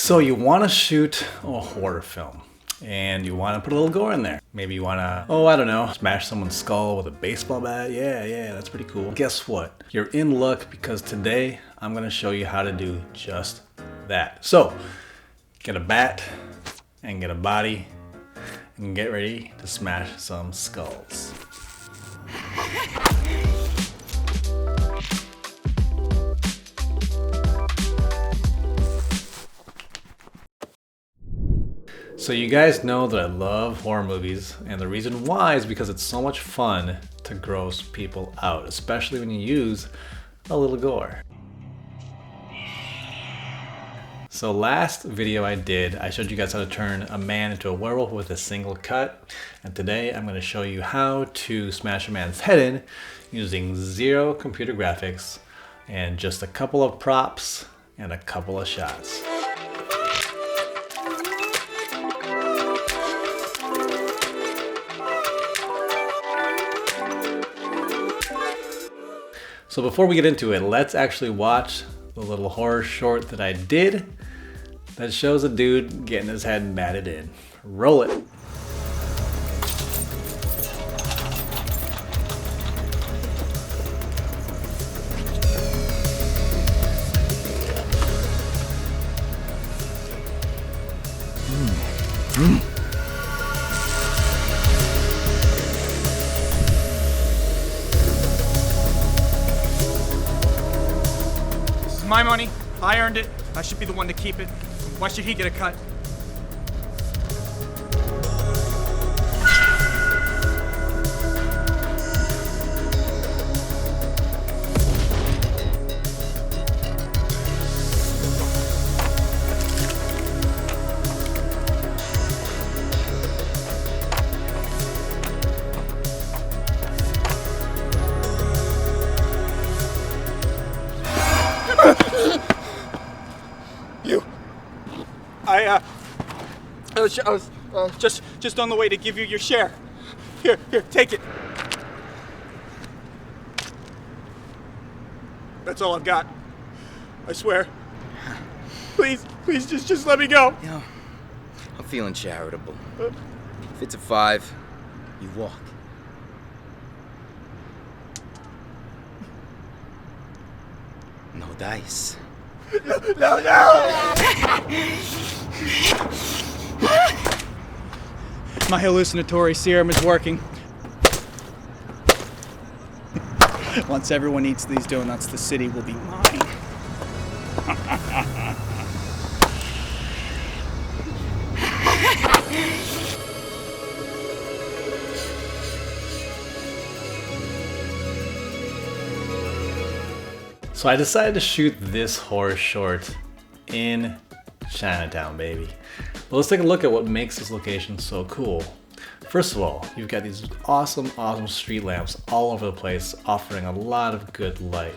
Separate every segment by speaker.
Speaker 1: So you want to shoot a horror film and you want to put a little gore in there. Maybe you want to, I don't know, smash someone's skull with a baseball bat. Yeah, that's pretty cool. Guess what? You're in luck because today I'm going to show you how to do just that. So get a bat and get a body and get ready to smash some skulls. So you guys know that I love horror movies, and the reason why is because it's so much fun to gross people out, especially when you use a little gore. So last video I did, I showed you guys how to turn a man into a werewolf with a single cut, and today I'm going to show you how to smash a man's head in using 0 computer graphics and just a couple of props and a couple of shots. So before we get into it, let's actually watch the little horror short that I did that shows a dude getting his head batted in. Roll it.
Speaker 2: My money. I earned it. I should be the one to keep it. Why should he get a cut? You. I was just on the way to give you your share. Here, take it. That's all I've got. I swear. Please, just let me go.
Speaker 3: You know, I'm feeling charitable. If it's a 5, you walk. No dice.
Speaker 2: No! My hallucinatory serum is working. Once everyone eats these donuts, the city will be mine.
Speaker 1: So I decided to shoot this horror short in Chinatown, baby. But let's take a look at what makes this location so cool. First of all, you've got these awesome street lamps all over the place, offering a lot of good light.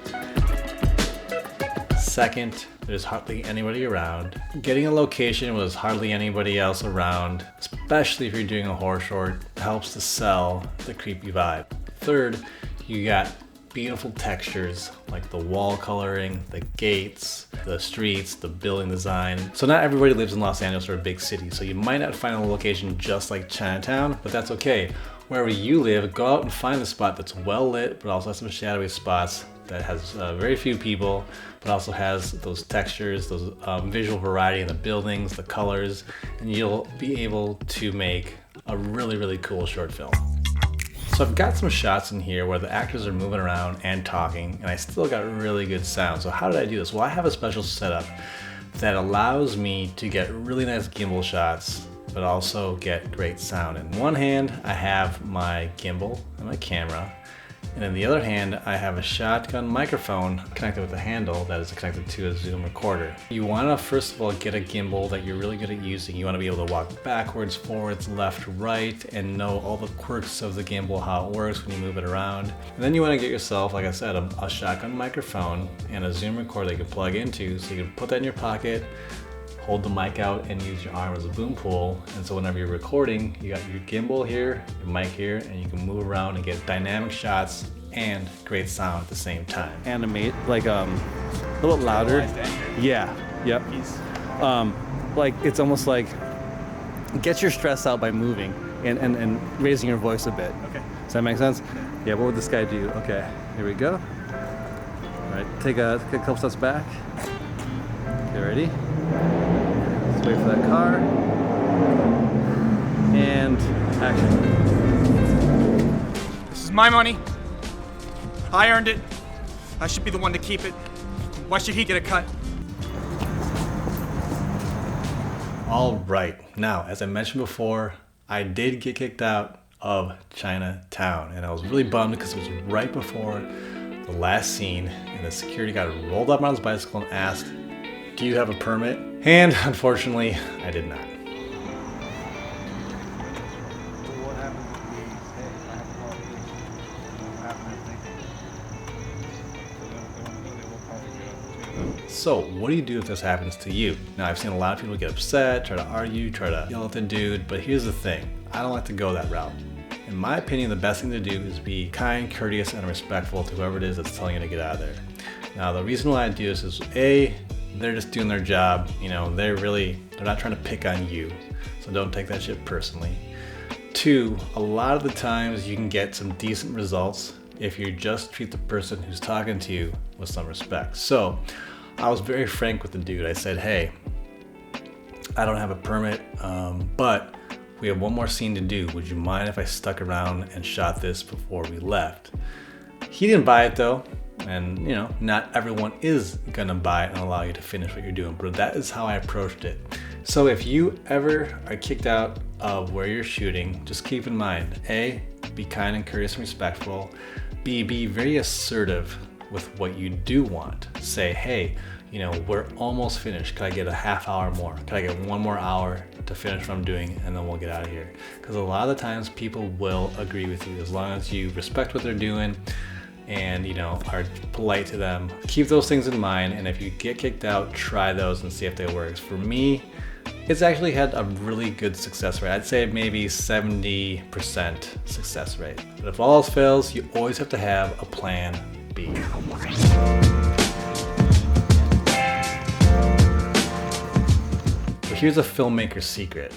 Speaker 1: Second, there's hardly anybody around. Getting a location where there's hardly anybody else around, especially if you're doing a horror short, helps to sell the creepy vibe. Third, you got beautiful textures like the wall coloring, the gates, the streets, the building design. So not everybody lives in Los Angeles or a big city, so you might not find a location just like Chinatown, but that's okay. Wherever you live, go out and find a spot that's well lit, but also has some shadowy spots, that has very few people, but also has those textures, those visual variety in the buildings, the colors, and you'll be able to make a really cool short film. So I've got some shots in here where the actors are moving around and talking, and I still got really good sound. So how did I do this? Well, I have a special setup that allows me to get really nice gimbal shots, but also get great sound. In one hand, I have my gimbal and my camera, and in the other hand, I have a shotgun microphone connected with a handle that is connected to a Zoom recorder. You want to first of all get a gimbal that you're really good at using. You want to be able to walk backwards, forwards, left, right, and know all the quirks of the gimbal, how it works when you move it around. And then you want to get yourself, like I said, a shotgun microphone and a Zoom recorder that you can plug into, so you can put that in your pocket, hold the mic out and use your arm as a boom pole. And so whenever you're recording, you got your gimbal here, your mic here, and you can move around and get dynamic shots and great sound at the same time.
Speaker 4: Animate like a little louder. Yeah. Yep.
Speaker 1: Like it's almost like get your stress out by moving and raising your voice a bit.
Speaker 2: Okay.
Speaker 1: Does that make sense? Yeah, what would this guy do? Okay, here we go. All right, take a couple steps back. Okay, ready? Let's wait for that car. And action.
Speaker 2: This is my money. I earned it. I should be the one to keep it. Why should he get a cut?
Speaker 1: All right, now, as I mentioned before, I did get kicked out of Chinatown, and I was really bummed because it was right before the last scene, and the security guy rolled up on his bicycle and asked, "Do you have a permit?" And unfortunately, I did not. So what do you do if this happens to you? Now, I've seen a lot of people get upset, try to argue, try to yell at the dude, but here's the thing. I don't like to go that route. In my opinion, the best thing to do is be kind, courteous, and respectful to whoever it is that's telling you to get out of there. Now, the reason why I do this is A, they're just doing their job. You know, they're not trying to pick on you. So don't take that shit personally. 2, a lot of the times you can get some decent results if you just treat the person who's talking to you with some respect. So I was very frank with the dude. I said, "Hey, I don't have a permit, but we have one more scene to do. Would you mind if I stuck around and shot this before we left?" He didn't buy it though. And you know, not everyone is gonna buy it and allow you to finish what you're doing, but that is how I approached it. So if you ever are kicked out of where you're shooting, just keep in mind, A, be kind and courteous and respectful. B, be very assertive with what you do want. Say, "Hey, you know, we're almost finished. Could I get a half hour more? Could I get one more hour to finish what I'm doing, and then we'll get out of here?" Because a lot of the times people will agree with you as long as you respect what they're doing and, you know, are polite to them. Keep those things in mind, and if you get kicked out, try those and see if they work. For me, it's actually had a really good success rate. I'd say maybe 70% success rate. But if all else fails, you always have to have a plan B. But here's a filmmaker's secret.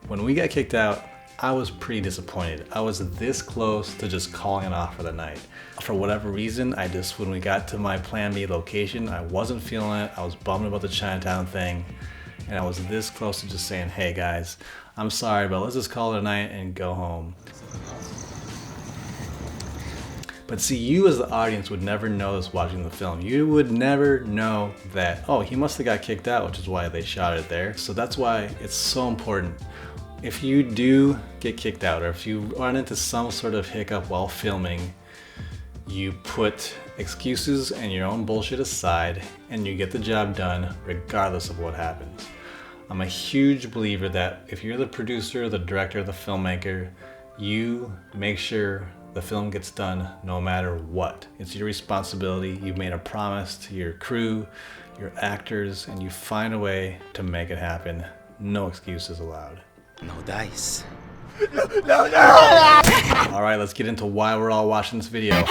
Speaker 1: When we got kicked out, I was pretty disappointed. I was this close to just calling it off for the night. For whatever reason, when we got to my plan B location, I wasn't feeling it. I was bummed about the Chinatown thing. And I was this close to just saying, "Hey guys, I'm sorry, but let's just call it a night and go home." But see, you as the audience would never know this watching the film. You would never know that, oh, he must have got kicked out, which is why they shot it there. So that's why it's so important. If you do get kicked out, or if you run into some sort of hiccup while filming, you put excuses and your own bullshit aside and you get the job done regardless of what happens. I'm a huge believer that if you're the producer, the director, the filmmaker, you make sure the film gets done no matter what. It's your responsibility. You've made a promise to your crew, your actors, and you find a way to make it happen. No excuses allowed.
Speaker 3: No dice.
Speaker 1: All right, let's get into why we're all watching this video.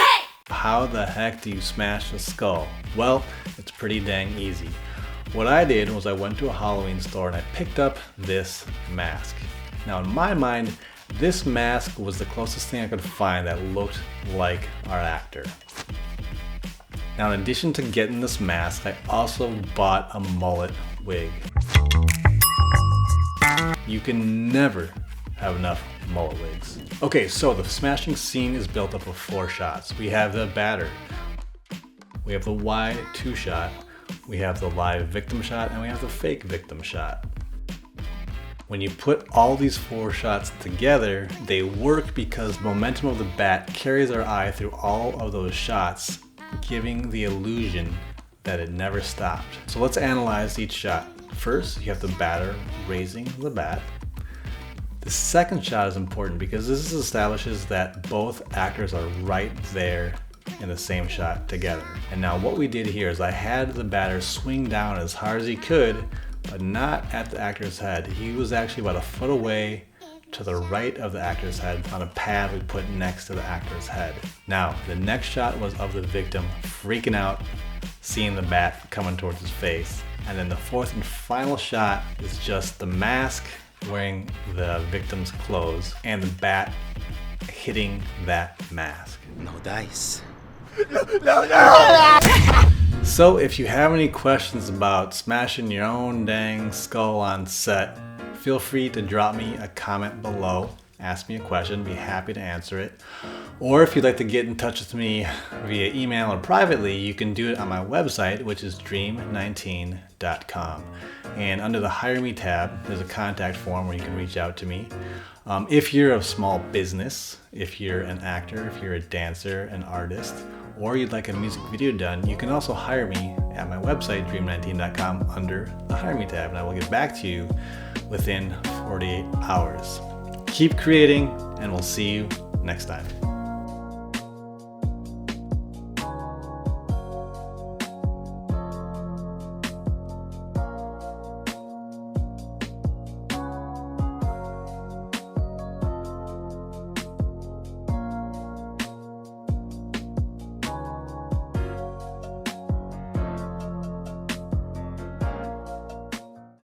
Speaker 1: How the heck do you smash a skull? Well, it's pretty dang easy. What I did was I went to a Halloween store and I picked up this mask. Now in my mind, this mask was the closest thing I could find that looked like our actor. Now in addition to getting this mask, I also bought a mullet wig. You can never have enough mullet wigs. Okay, so the smashing scene is built up of 4 shots. We have the batter, we have the wide 2 shot, we have the live victim shot, and we have the fake victim shot. When you put all these 4 shots together, they work because the momentum of the bat carries our eye through all of those shots, giving the illusion that it never stopped. So let's analyze each shot. First, you have the batter raising the bat. The second shot is important because this establishes that both actors are right there in the same shot together. And now what we did here is I had the batter swing down as hard as he could, but not at the actor's head. He was actually about a foot away to the right of the actor's head on a pad we put next to the actor's head. Now, the next shot was of the victim freaking out, seeing the bat coming towards his face. And then the fourth and final shot is just the mask wearing the victim's clothes and the bat hitting that mask.
Speaker 3: No dice.
Speaker 1: So if you have any questions about smashing your own dang skull on set, feel free to drop me a comment below. Ask me a question, be happy to answer it. Or if you'd like to get in touch with me via email or privately, you can do it on my website, which is dream19.com. And under the Hire Me tab, there's a contact form where you can reach out to me. If you're a small business, if you're an actor, if you're a dancer, an artist, or you'd like a music video done, you can also hire me at my website, dream19.com, under the Hire Me tab, and I will get back to you within 48 hours. Keep creating, and we'll see you next time.